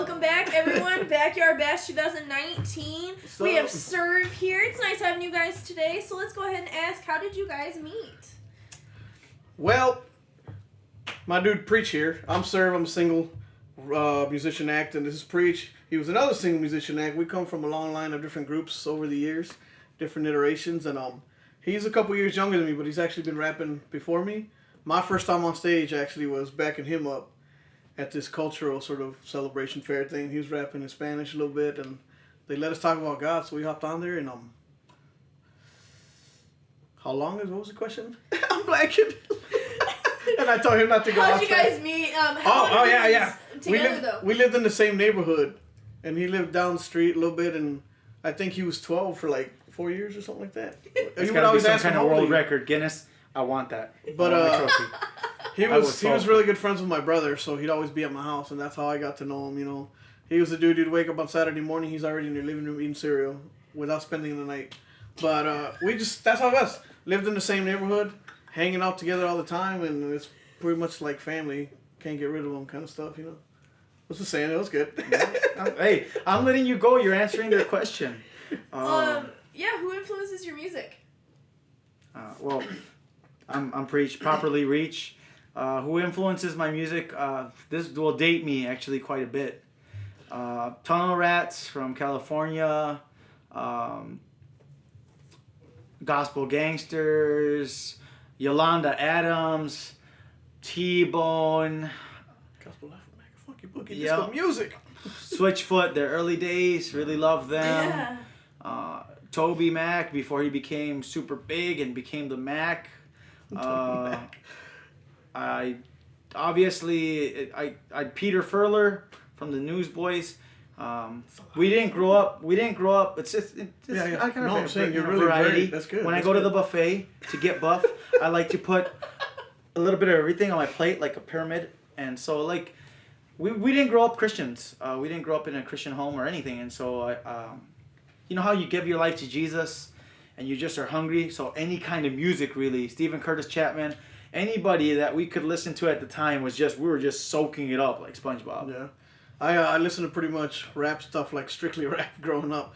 Welcome back, everyone. Backyard Bash 2019. We have SERV here. It's nice having you guys today. So let's go ahead and ask, how did you guys meet? Well, my dude PReach here. I'm SERV. I'm a single musician act, and this is PReach. He was another single musician act. We come from a long line of different groups over the years, different iterations, and he's a couple years younger than me, but he's actually been rapping before me. My first time on stage actually was backing him up at this cultural sort of celebration fair thing. He was rapping in Spanish a little bit, and they let us talk about God, so we hopped on there, and what was the question? I'm blanking. And I told him not to go. How did you guys meet? Yeah. Together, We lived in the same neighborhood, and he lived down the street a little bit, and I think he was 12 for like 4 years or something like that. It's gotta be some kind of world record, Guinness. I want that. But he was really good friends with my brother, so he'd always be at my house, and that's how I got to know him. You know, he was the dude who'd wake up on Saturday morning. He's already in your living room eating cereal without spending the night. But that's how it was. Lived in the same neighborhood, hanging out together all the time, and it's pretty much like family. Can't get rid of them kind of stuff, you know. What's the saying? It was good. Hey, I'm letting you go. You're answering their question. Who influences your music? Well, I'm PReach, properly Reach. Who influences my music? This will date me actually quite a bit. Tunnel Rats from California. Gospel Gangsters. Yolanda Adams. T-Bone. Gospel Life of Mac, Funky Boogie, disco music. Switchfoot, their early days, really loved them. Yeah. Toby Mac before he became super big and became the Mac. I Peter Furler from the Newsboys. We didn't grow up. It's I kind of variety. That's good. When I go to the buffet to get buff, I like to put a little bit of everything on my plate, like a pyramid. And so, like, we didn't grow up Christians. We didn't grow up in a Christian home or anything. And so, you know how you give your life to Jesus, and you just are hungry. So any kind of music, really, Stephen Curtis Chapman, anybody that we could listen to at the time we were just soaking it up like SpongeBob. Yeah. I listened to pretty much rap stuff, like strictly rap growing up,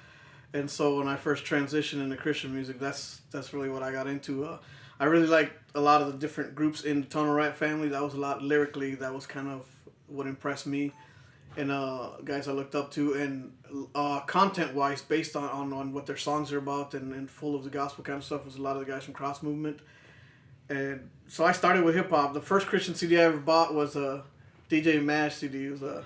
and so when I first transitioned into Christian music, that's really what I got into. I really liked a lot of the different groups in the Tunnel Rat family. That was a lot lyrically. That was kind of what impressed me, and guys I looked up to, and content wise, based on what their songs are about and full of the gospel kind of stuff, was a lot of the guys from Cross Movement. And so I started with hip hop. The first Christian CD I ever bought was a DJ Mash CD. It was a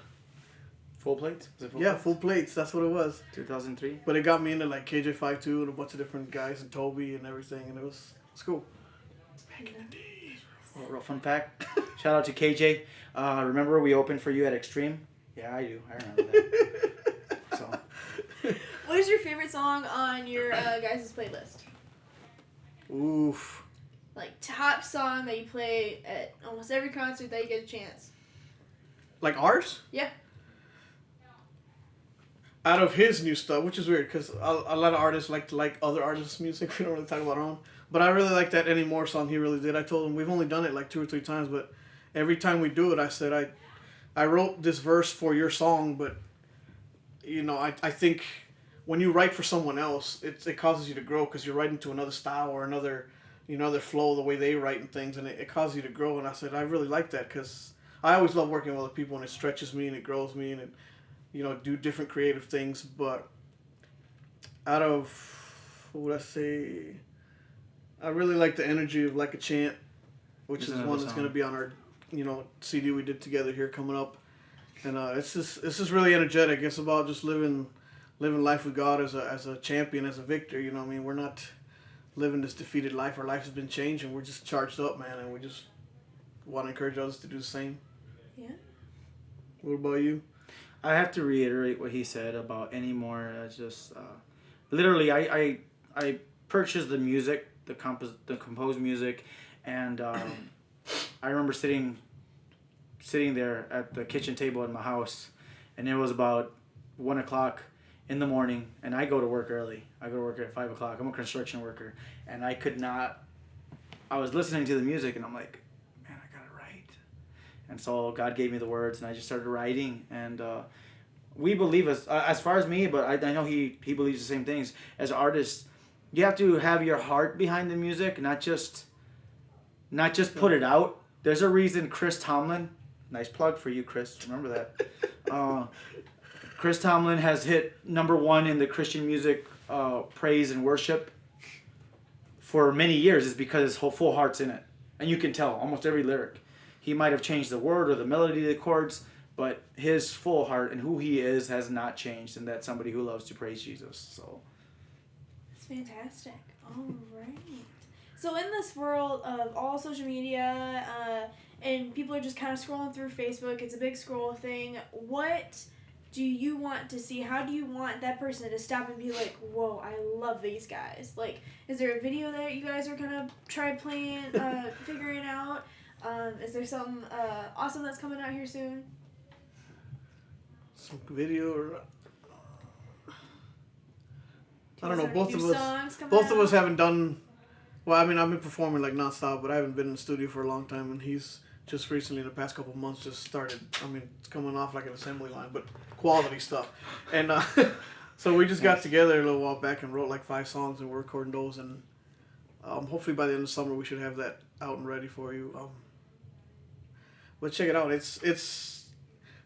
Full Plates? Was it Plates? Full Plates. That's what it was. 2003. But it got me into like KJ52 and a bunch of different guys and Toby and everything, and it's cool. Back in the days. Real fun fact. Shout out to KJ. Remember we opened for you at Extreme? Yeah, I do. I remember that. So. What is your favorite song on your guys' playlist? Oof. Like, top song that you play at almost every concert that you get a chance. Like ours? Yeah. Out of his new stuff, which is weird because a lot of artists like to like other artists' music. We don't really talk about our own. But I really like that Anymore song he really did. I told him we've only done it like 2 or 3 times, but every time we do it, I said I wrote this verse for your song, but you know I think when you write for someone else, it causes you to grow because you're writing to another style or another flow, the way they write and things, and it causes you to grow. And I said I really like that because I always love working with other people, and it stretches me and it grows me and it, do different creative things. But out of, what would I say, I really like the energy of Like a Chant, which is one that's going to be on our, CD we did together here coming up. And it's just really energetic. It's about just living life with God as a champion, as a victor. You know what I mean? We're not living this defeated life. Our life has been changed, and we're just charged up, man. And we just want to encourage others to do the same. Yeah. What about you? I have to reiterate what he said about Anymore. Just literally, I purchased the music, the composed music, and I remember sitting there at the kitchen table in my house, and it was about 1:00 in the morning, and I go to work early. I go to work at 5:00. I'm a construction worker, and I was listening to the music, and I'm like, man, I gotta write. And so God gave me the words, and I just started writing. And we believe as far as me, but I know he believes the same things. As artists, you have to have your heart behind the music, not just put it out. There's a reason Chris Tomlin, nice plug for you, Chris. Remember that. Chris Tomlin has hit #1 in the Christian music praise and worship for many years. Is because his whole full heart's in it, and you can tell almost every lyric. He might have changed the word or the melody of the chords, but his full heart and who he is has not changed, and that's somebody who loves to praise Jesus. So it's fantastic. All right. So in this world of all social media, and people are just kind of scrolling through Facebook, it's a big scroll thing. What do you want to see? How do you want that person to stop and be like, whoa, I love these guys? Like, is there a video that you guys are gonna try playing, figuring out? Is there something awesome that's coming out here soon? Some video or I don't know. Both of us haven't done. Well, I mean, I've been performing like nonstop, but I haven't been in the studio for a long time, and he's just recently, in the past couple of months, just started. I mean, it's coming off like an assembly line, but quality stuff. And so we just got together a little while back and wrote like 5 songs, and we're recording those, and hopefully by the end of summer we should have that out and ready for you. But check it out. It's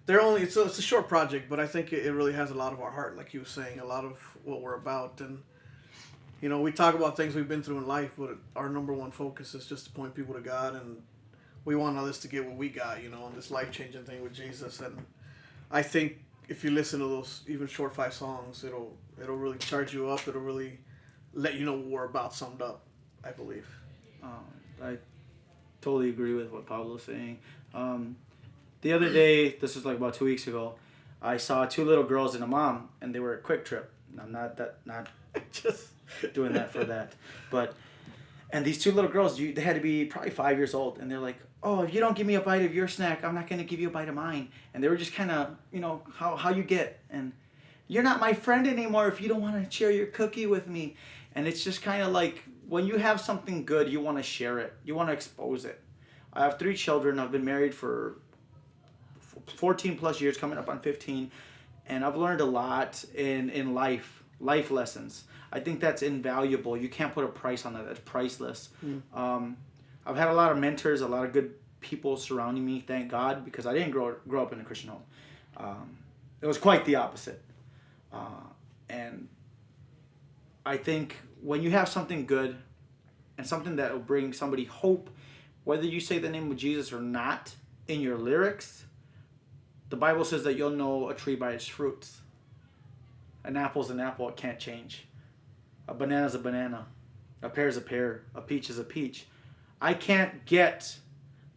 a short project, but I think it really has a lot of our heart, like you were saying, a lot of what we're about. And you know, we talk about things we've been through in life, but our #1 focus is just to point people to God, and we want others to get what we got, you know, on this life-changing thing with Jesus. And I think if you listen to those even short 5 songs, it'll really charge you up. It'll really let you know what we're about, summed up, I believe. I totally agree with what Pablo's saying. The other day, this was like about 2 weeks ago, I saw 2 little girls and a mom, and they were at Quick Trip. I'm not just doing that for that, and these 2 little girls, they had to be probably 5 years old, and they're like, oh, if you don't give me a bite of your snack, I'm not going to give you a bite of mine. And they were just kind of, you know, how you get, and you're not my friend anymore if you don't want to share your cookie with me. And it's just kind of like, when you have something good, you want to share it. You want to expose it. I have 3 children. I've been married for 14 plus years, coming up on 15. And I've learned a lot in life lessons. I think that's invaluable. You can't put a price on that. That's priceless. I've had a lot of mentors, a lot of good people surrounding me, thank God, because I didn't grow up in a Christian home. It was quite the opposite. And I think when you have something good and something that will bring somebody hope, whether you say the name of Jesus or not in your lyrics, the Bible says that you'll know a tree by its fruits. An apple's an apple, it can't change. A banana's a banana. A pear's a pear. A peach is a peach. I can't get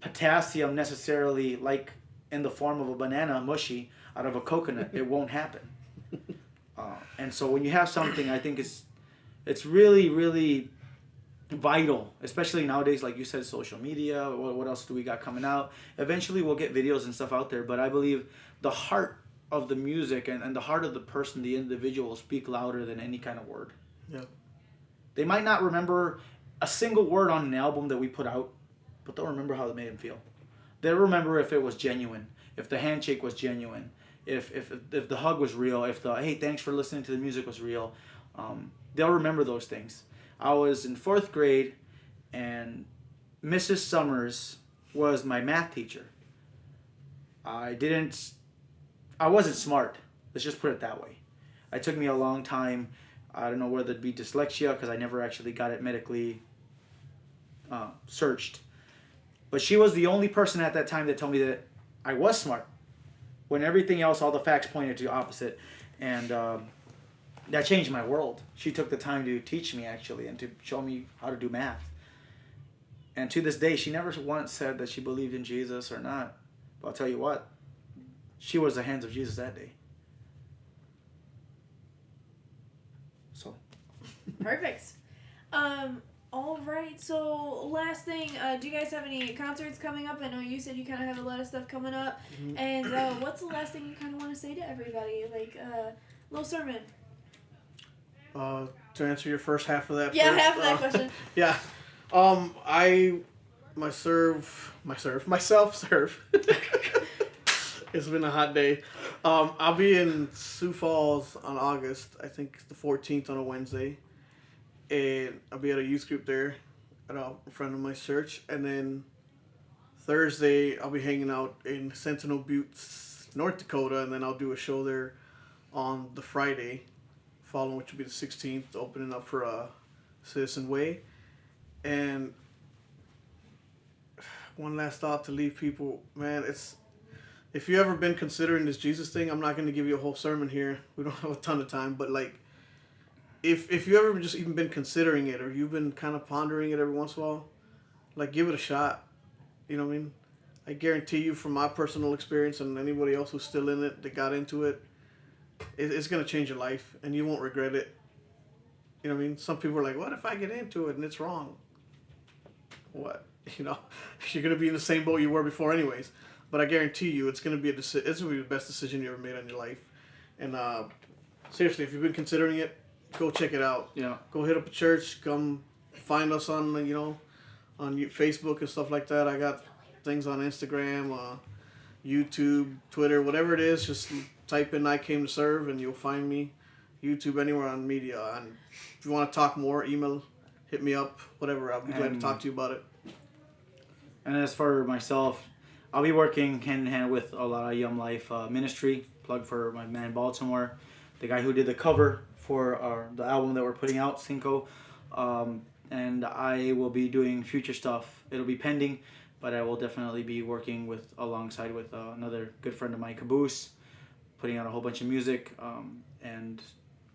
potassium necessarily like in the form of a banana mushy out of a coconut. It won't happen. And so when you have something, I think it's really, really vital, especially nowadays, like you said, social media. What else do we got coming out? Eventually we'll get videos and stuff out there, but I believe the heart of the music and the heart of the person, the individual, will speak louder than any kind of word. Yeah. They might not remember a single word on an album that we put out, but they'll remember how it made them feel. They'll remember if it was genuine, if the handshake was genuine, if the hug was real, if the, hey, thanks for listening to the music was real. They'll remember those things. I was in 4th grade, and Mrs. Summers was my math teacher. I wasn't smart. Let's just put it that way. It took me a long time. I don't know whether it'd be dyslexia, because I never actually got it medically searched. But she was the only person at that time that told me that I was smart, when everything else, all the facts pointed to the opposite. And that changed my world. She took the time to teach me, actually, and to show me how to do math. And to this day, she never once said that she believed in Jesus or not. But I'll tell you what, she was the hands of Jesus that day. So. Perfect. All right. So last thing, do you guys have any concerts coming up? I know you said you kind of have a lot of stuff coming up. Mm-hmm. And what's the last thing you kind of want to say to everybody? Like a little sermon. To answer your first half of that. Yeah, first, half of that question. Yeah. Myself serve. It's been a hot day. I'll be in Sioux Falls on August. I think the 14th on a Wednesday, and I'll be at a youth group there at a friend of my church. And then Thursday, I'll be hanging out in Sentinel Buttes, North Dakota, and then I'll do a show there on the Friday following, which will be the 16th, opening up for Citizen Way. And one last thought to leave people, man, it's, if you ever been considering this Jesus thing, I'm not going to give you a whole sermon here. We don't have a ton of time, but like, if you ever just even been considering it, or you've been kind of pondering it every once in a while, like, give it a shot. You know what I mean? I guarantee you, from my personal experience and anybody else who's still in it, that got into it, it's going to change your life, and you won't regret it. You know what I mean? Some people are like, what if I get into it and it's wrong? What? You know, you're going to be in the same boat you were before anyways. But I guarantee you, it's going to be it's going to be the best decision you ever made in your life. And seriously, if you've been considering it, go check it out. Yeah. Go hit up a church. Come find us on on Facebook and stuff like that. I got things on Instagram, YouTube, Twitter, whatever it is. Just type in "I Came to Serve" and you'll find me. YouTube, anywhere on media. And if you want to talk more, email, hit me up, whatever. I'll be glad to talk to you about it. And as for myself, I'll be working hand in hand with a lot of Young Life ministry. Plug for my man Baltimore, the guy who did the cover for the album that we're putting out, Cinco. And I will be doing future stuff. It'll be pending, but I will definitely be working alongside with another good friend of mine, Caboose, putting out a whole bunch of music. And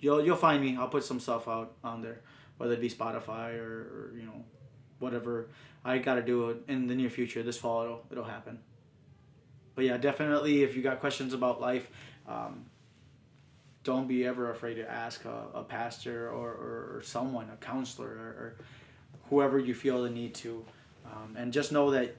you'll find me. I'll put some stuff out on there, whether it be Spotify or whatever I got to do it in the near future. This fall it'll happen. But yeah, definitely, if you got questions about life, don't be ever afraid to ask a pastor or someone, a counselor, or whoever you feel the need to. And just know that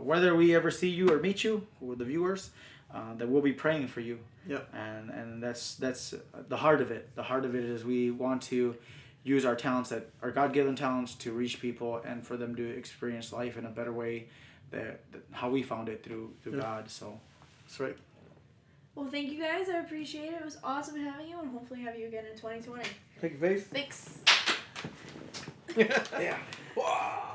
whether we ever see you or meet you, or the viewers, that we'll be praying for you. Yep. And that's the heart of it. The heart of it is we want to use our talents, that our God-given talents, to reach people and for them to experience life in a better way, that how we found it through God. So that's right. Well, thank you guys. I appreciate it. It was awesome having you, and hopefully have you again in 2020. Thank you, Faith. Thanks. Yeah. Wow.